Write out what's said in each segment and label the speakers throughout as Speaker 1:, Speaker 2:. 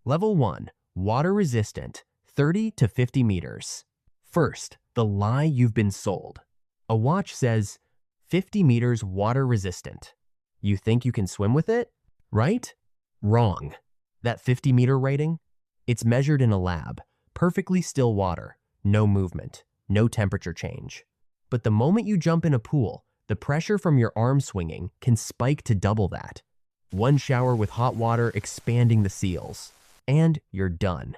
Speaker 1: Level 1. Water resistant, 30 to 50 meters. First, the lie you've been sold. A watch says 50 meters water resistant. You think you can swim with it? Right? Wrong. That 50-meter rating? It's measured in a lab, perfectly still water, no movement, no temperature change. But the moment you jump in a pool, the pressure from your arm swinging can spike to double that. One shower with hot water expanding the seals, and you're done.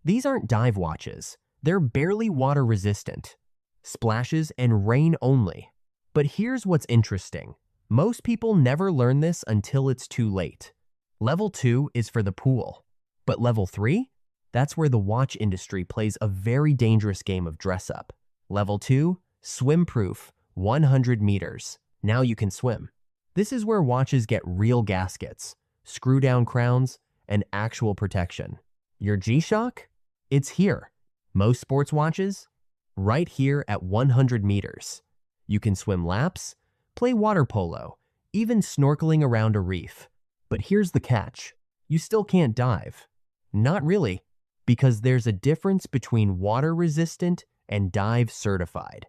Speaker 1: These aren't dive watches. They're barely water resistant. Splashes and rain only. But here's what's interesting. Most people never learn this until it's too late. Level 2 is for the pool. But level 3? That's where the watch industry plays a very dangerous game of dress-up. Level 2, swim-proof, 100 meters. Now you can swim. This is where watches get real gaskets, screw-down crowns, and actual protection. Your G-Shock? It's here. Most sports watches? Right here at 100 meters. You can swim laps, play water polo, even snorkeling around a reef. But here's the catch. You still can't dive. Not really, because there's a difference between water-resistant and dive-certified.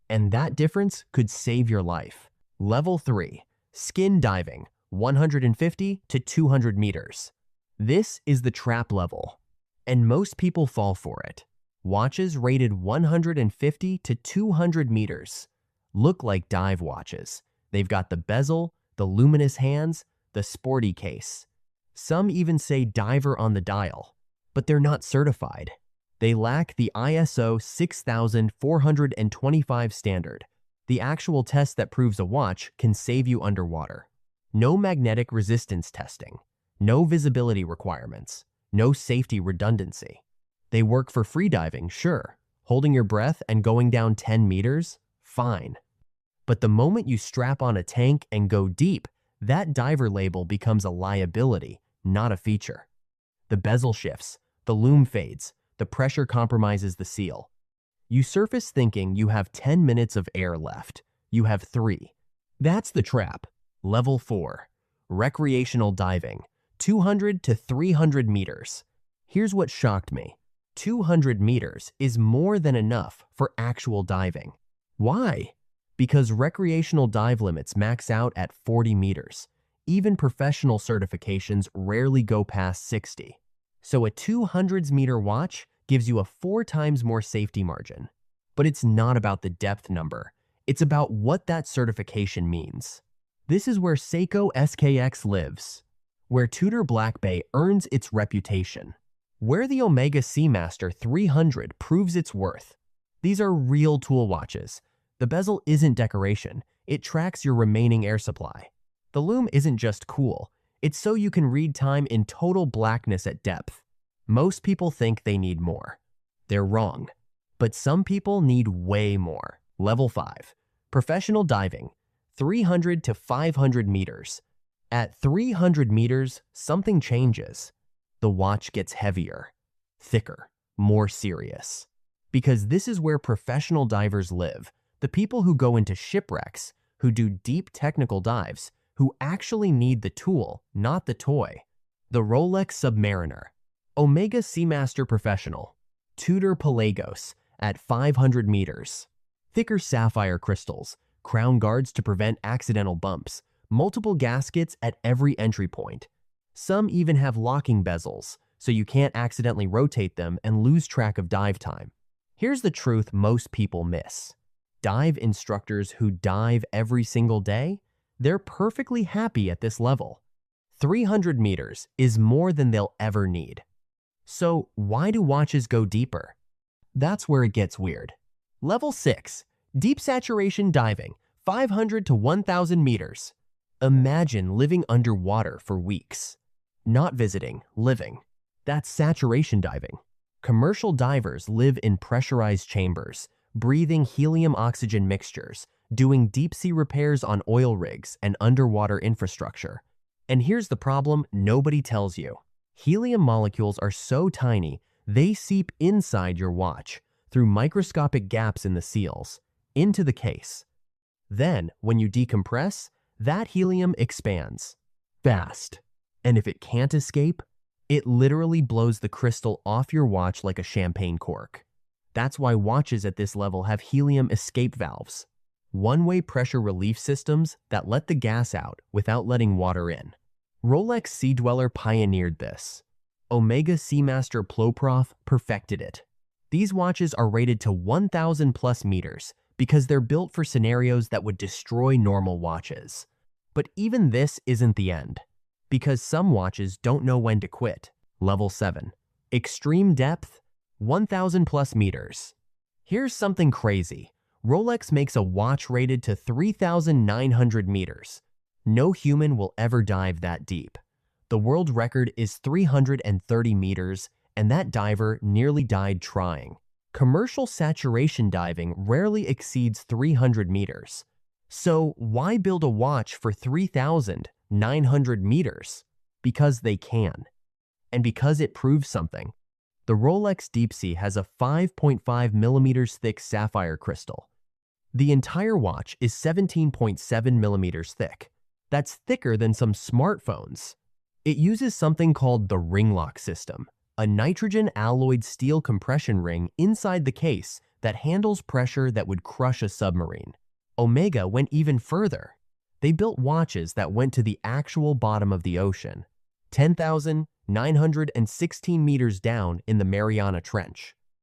Speaker 1: And that difference could save your life. Level 3. Skin diving, 150 to 200 meters. This is the trap level, and most people fall for it. Watches rated 150 to 200 meters look like dive watches. They've got the bezel, the luminous hands, the sporty case. Some even say diver on the dial, but they're not certified. They lack the ISO 6425 standard, the actual test that proves a watch can save you underwater. No magnetic resistance testing, no visibility requirements, no safety redundancy. They work for freediving, sure. Holding your breath and going down 10 meters? Fine. But the moment you strap on a tank and go deep, that diver label becomes a liability, not a feature. The bezel shifts, the loom fades, the pressure compromises the seal. You surface thinking you have 10 minutes of air left. You have 3. That's the trap. Level 4. Recreational diving, 200 to 300 meters. Here's what shocked me. 200 meters is more than enough for actual diving. Why? Because recreational dive limits max out at 40 meters. Even professional certifications rarely go past 60. So a 200-meter watch gives you a 4 times more safety margin. But it's not about the depth number. It's about what that certification means. This is where Seiko SKX lives, where Tudor Black Bay earns its reputation, where the Omega Seamaster 300 proves its worth. These are real tool watches. The bezel isn't decoration. It tracks your remaining air supply. The loom isn't just cool. It's so you can read time in total blackness at depth. Most people think they need more. They're wrong. But some people need way more. Level 5. Professional diving, 300 to 500 meters. At 300 meters, something changes. The watch gets heavier, thicker, more serious. Because this is where professional divers live. The people who go into shipwrecks, who do deep technical dives, who actually need the tool, not the toy. The Rolex Submariner, Omega Seamaster Professional, Tudor Pelagos at 500 meters. Thicker sapphire crystals, crown guards to prevent accidental bumps, multiple gaskets at every entry point. Some even have locking bezels, so you can't accidentally rotate them and lose track of dive time. Here's the truth most people miss. Dive instructors who dive every single day, they're perfectly happy at this level. 300 meters is more than they'll ever need. So why do watches go deeper? That's where it gets weird. Level 6. Deep saturation diving, 500 to 1,000 meters. Imagine living underwater for weeks. Not visiting, living. That's saturation diving. Commercial divers live in pressurized chambers, breathing helium-oxygen mixtures, doing deep-sea repairs on oil rigs and underwater infrastructure. And here's the problem nobody tells you. Helium molecules are so tiny, they seep inside your watch, through microscopic gaps in the seals, into the case. Then, when you decompress, that helium expands. Fast. And if it can't escape, It literally blows the crystal off your watch like a champagne cork. That's why watches at this level have helium escape valves, one-way pressure relief systems that let the gas out without letting water in. Rolex Sea Dweller pioneered this. Omega Seamaster Ploprof perfected it. These watches are rated to 1,000 plus meters because they're built for scenarios that would destroy normal watches. But even this isn't the end, because some watches don't know when to quit. Level 7. Extreme depth, 1,000 plus meters. Here's something crazy. Rolex makes a watch rated to 3,900 meters. No human will ever dive that deep. The world record is 330 meters, and that diver nearly died trying. Commercial saturation diving rarely exceeds 300 meters. So why build a watch for 3,900 meters? Because they can. And because it proves something. The Rolex Deep Sea has a 5.5 millimeters thick sapphire crystal. The entire watch is 17.7 millimeters thick. That's thicker than some smartphones. It uses something called the ring lock system, a nitrogen alloyed steel compression ring inside the case that handles pressure that would crush a submarine. Omega went even further. They built watches that went to the actual bottom of the ocean, 10,916 meters down in the Mariana Trench.